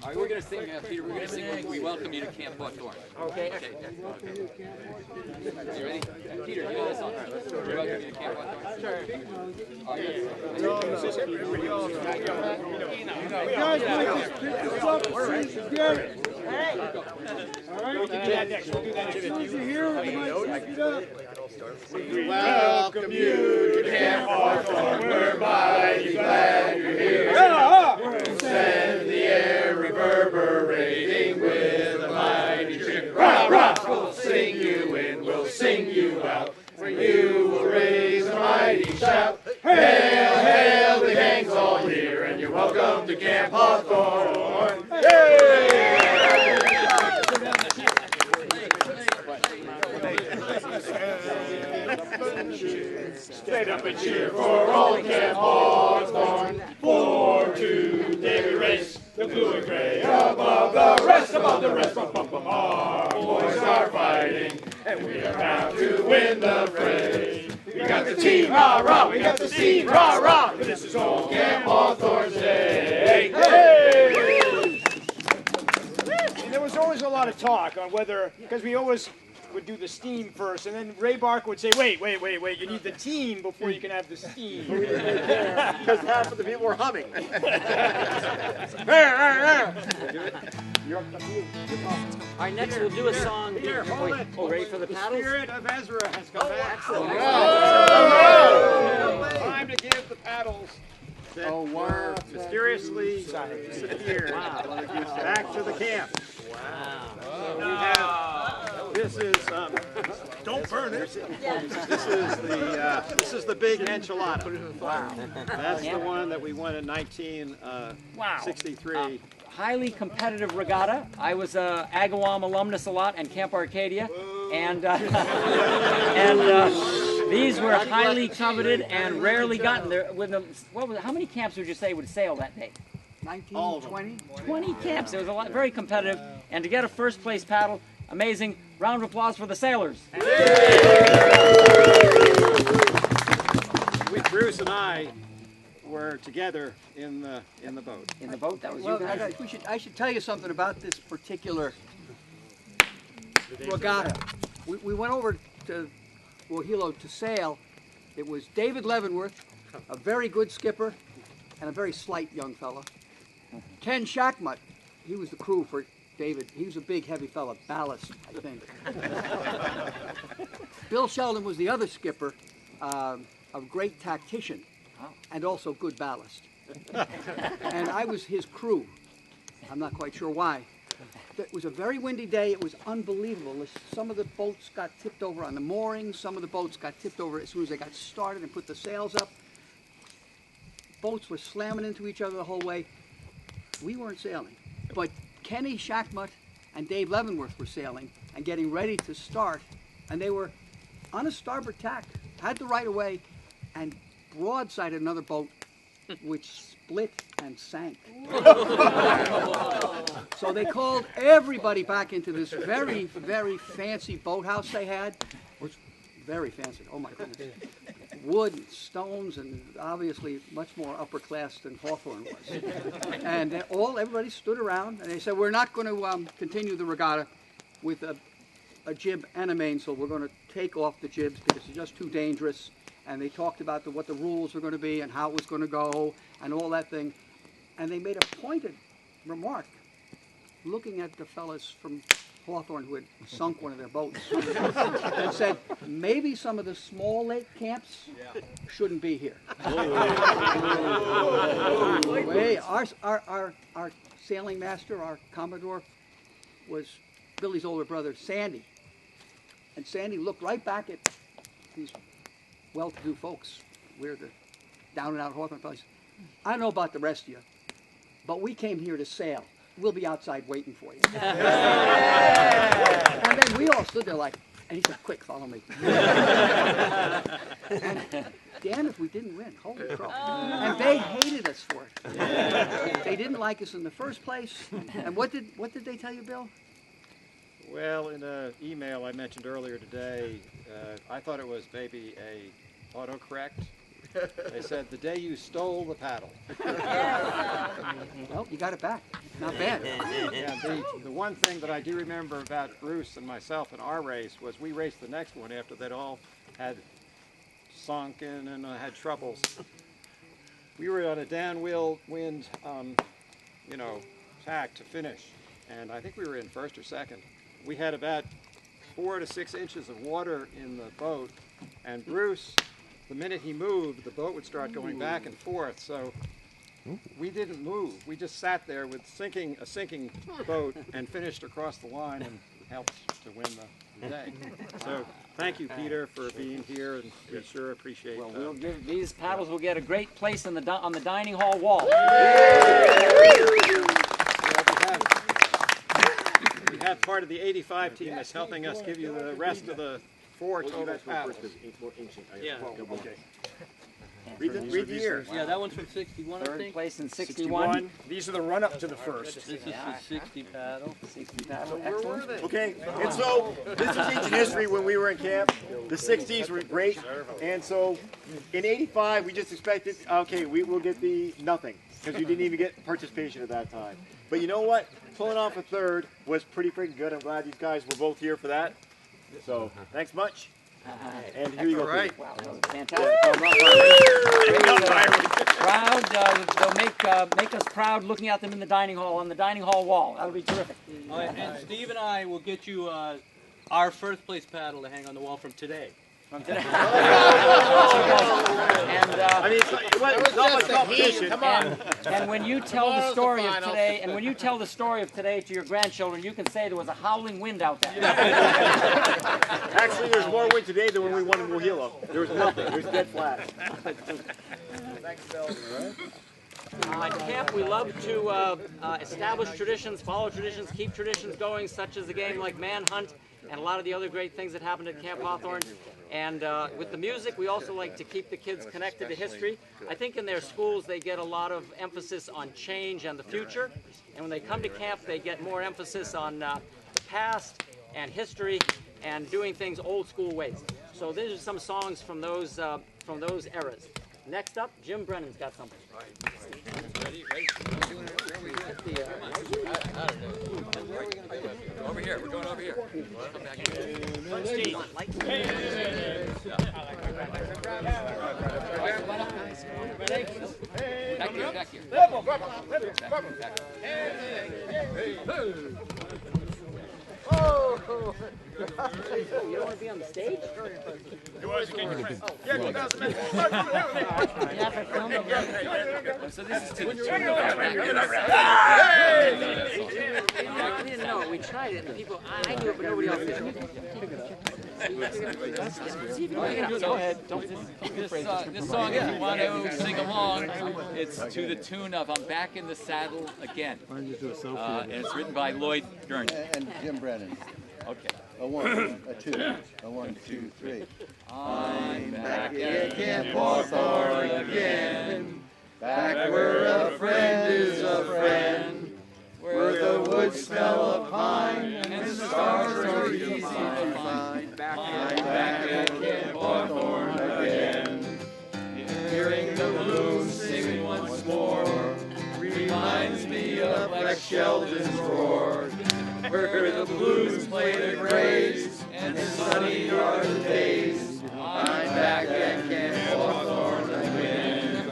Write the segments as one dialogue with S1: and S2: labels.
S1: All right, we're going to sing, Peter, we're going to sing We Welcome You to Camp Hawthorne.
S2: Okay.
S1: You ready? Peter, you know this song. We Welcome You to Camp Hawthorne. Sure. All right.
S3: We'll do that next. We'll do that next. As soon as you hear it,
S4: we welcome you to Camp Hawthorne. We're mighty glad you're here. We'll send the air reverberating with a mighty cheer. Rah, rah! We'll sing you in, we'll sing you out. For you will raise a mighty shout. Hail, hail, the gang's all here, and you're welcome to Camp Hawthorne. Hey! Stand up and cheer for all Camp Hawthorne. For today we race the blue and gray above the rest, above the rest. Our boys are fighting, and we are bound to win the fray. We got the team, rah rah, we got the team, rah rah. This is old Camp Hawthorne's day. Hey!
S3: And there was always a lot of talk on whether, because we always would do the steam first, and then Ray Barker would say, wait, you need the team before you can have the steam.
S4: Because half of the people were humming.
S2: All right, next we'll do a song.
S3: Here, hold it.
S2: Oh, ready for the
S3: The
S2: paddles?
S3: spirit of Ezra has come back.
S2: Excellent.
S3: Time to give the paddles that were mysteriously disappeared back to the camp.
S2: Wow.
S3: We have, this is, don't burn it. This is the big enchilada. Wow. That's the one that we won in 1963.
S2: Highly competitive regatta. I was Agawam alumnus a lot and Camp Arcadia, and these were highly coveted and rarely gotten. There, how many camps would you say would sail that day?
S5: 19, 20?
S2: 20 camps. It was a lot, very competitive, and to get a first place paddle, amazing. Round of applause for the sailors.
S3: Bruce and I were together in the boat.
S2: In the boat, that was
S5: Well,
S2: you guys.
S5: I should tell you something about this particular regatta. We went over to Wohelo to sail. It was David Leavenworth, a very good skipper, and a very slight young fella. Ken Shackmutt, he was the crew for David. He was a big, heavy fella, ballast, I think. Bill Sheldon was the other skipper, a great tactician, and also good ballast. And I was his crew. I'm not quite sure why. It was a very windy day. It was unbelievable. Some of the boats got tipped over on the moorings. Some of the boats got tipped over as soon as they got started and put the sails up. Boats were slamming into each other the whole way. We weren't sailing, but Kenny Shackmutt and Dave Leavenworth were sailing and getting ready to start, and they were on a starboard tack, had the right of way, and broadsided another boat, which split and sank. So they called everybody back into this very, very fancy boathouse they had. It was very fancy. Oh my goodness. Wood and stones, and obviously much more upper class than Hawthorne was. And everybody stood around, and they said, we're not going to continue the regatta with a jib and a mainsail. We're going to take off the jibs because it's just too dangerous. And they talked about what the rules were going to be and how it was going to go and all that thing. And they made a pointed remark, looking at the fellas from Hawthorne who had sunk one of their boats, and said, maybe some of the small lake camps shouldn't be here. Hey, our sailing master, our Commodore, was Billy's older brother, Sandy. And Sandy looked right back at these well-to-do folks. We're the down-and-out Hawthorne fellas. I don't know about the rest of you, but we came here to sail. We'll be outside waiting for you. And then we all stood there like, and he said, quick, follow me. And damn if we didn't win. Holy crow. And they hated us for it. They didn't like us in the first place. And what did they tell you, Bill?
S3: Well, in an email I mentioned earlier today, I thought it was maybe a autocorrect
S6: They said, the day you stole the paddle.
S5: Well, you got it back. Not bad.
S6: Yeah, the one thing that I do remember about Bruce and myself in our race was we raced the next one after they'd all had sunken and had troubles. We were on a downwind, tack to finish, and I think we were in first or second. We had about 4 to 6 inches of water in the boat, and Bruce, the minute he moved, the boat would start going back and forth. So we didn't move. We just sat there with a sinking boat and finished across the line and helped to win the day. So thank you, Peter, for being here, and we sure appreciate.
S2: Well, we'll give these paddles will get a great place in on the dining hall wall.
S6: We have part of the 85 team that's helping us give you the rest of the 4 total paddles.
S1: Yeah.
S3: Okay.
S4: Read the years.
S1: Yeah, that one's from 61, I
S2: Third
S1: think.
S2: place in 61.
S3: These are the run-up to the first.
S1: This is the 60 paddle.
S2: 60 paddle. Excellent.
S4: Okay, and so this is ancient history when we were in camp. The 60s were great, and so in 85 we just expected, okay, we will get the nothing, because we didn't even get participation at that time. But you know what? Pulling off a third was pretty freaking good. I'm glad these guys were both here for that. So, thanks much. And here you go.
S6: Right.
S2: Wow, that was fantastic. Proud. They'll make us proud looking at them in the dining hall on the dining hall wall. That'll be terrific.
S1: And Steve and I will get you our first place paddle to hang on the wall from today.
S2: And
S4: I mean, it's not much competition. Come on.
S2: and when you tell the story of today, to your grandchildren, you can say there was a howling wind out there.
S4: Actually, there's more wind today than when we won in Wohelo. There was nothing. It was dead flat. Thanks, Bill.
S2: At camp, we love to establish traditions, follow traditions, keep traditions going, such as a game like Manhunt and a lot of the other great things that happened at Camp Hawthorne. And with the music, we also like to keep the kids connected to history. I think in their schools, they get a lot of emphasis on change and the future. And when they come to camp, they get more emphasis on the past and history and doing things old school ways. So these are some songs from those eras. Next up, Jim Brennan's got something.
S1: Ready? Over here. We're going over here. Come back here. Back here.
S2: Oh! You don't want to be on the stage?
S1: So this is to the
S2: I didn't know. We tried it, and people, I knew it, but nobody else did. Go ahead.
S7: This song, if you want to sing along, it's to the tune of I'm Back in the Saddle Again. And it's written by Lloyd Gurney.
S8: And Jim Brennan.
S7: Okay.
S8: A 1, a 2, a 1, 2, 3.
S7: I'm back at Camp Hawthorne again.
S8: Back where a friend is a friend. Where the woods smell of pine and the stars are easy to find. I'm back at Camp Hawthorne again. Hearing the blues sing once more reminds me of Black Sheldon's roar. Where the blues play the grays and sunny are the days. I'm back at Camp Hawthorne again.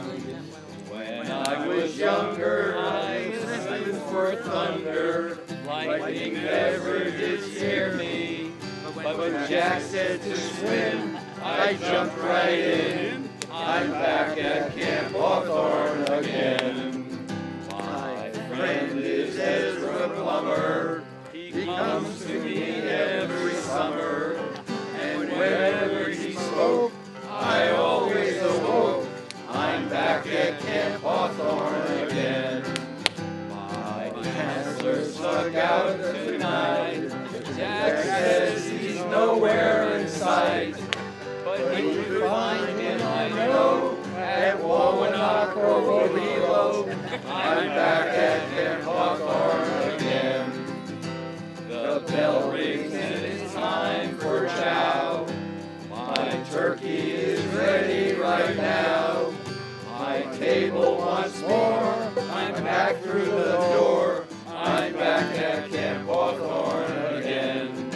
S8: When I was younger, I listened for thunder. Lightning never did scare me. But when Jack said to swim, I jumped right in. I'm back at Camp Hawthorne again. My friend is Ezra Plummer. He comes to me every summer, and whenever he spoke, I always awoke. I'm back at Camp Hawthorne again. My counselor stuck out tonight. Jack says he's nowhere in sight, but you can find him, I know, at Wohelo or Wohelo. I'm back at Camp Hawthorne again. The bell rings and it's time for chow. My turkey is ready right now. table once more. I'm back through the door. I'm back at Camp Hawthorne again.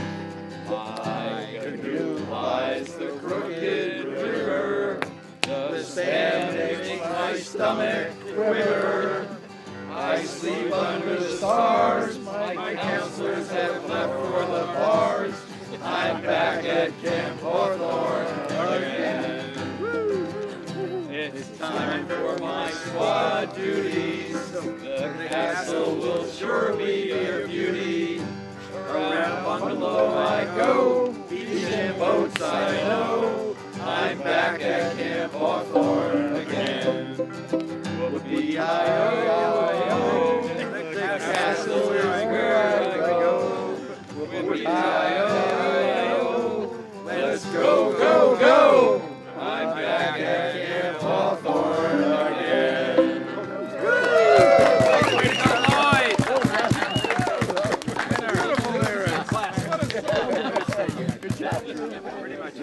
S8: My canoe lies the crooked river. The sand makes my stomach quiver. I sleep under the stars. My counselors have left for the bars. I'm back at Camp Hawthorne again. It's time for my squad duties. The castle will sure be a beauty. Around bungalow I go, beaching boats I know. I'm back at Camp Hawthorne again. Whoopee-I-O, the castle is where I go. Whoopee-I-O, let's go, go, go. I'm back at Camp Hawthorne again.
S6: Pretty much.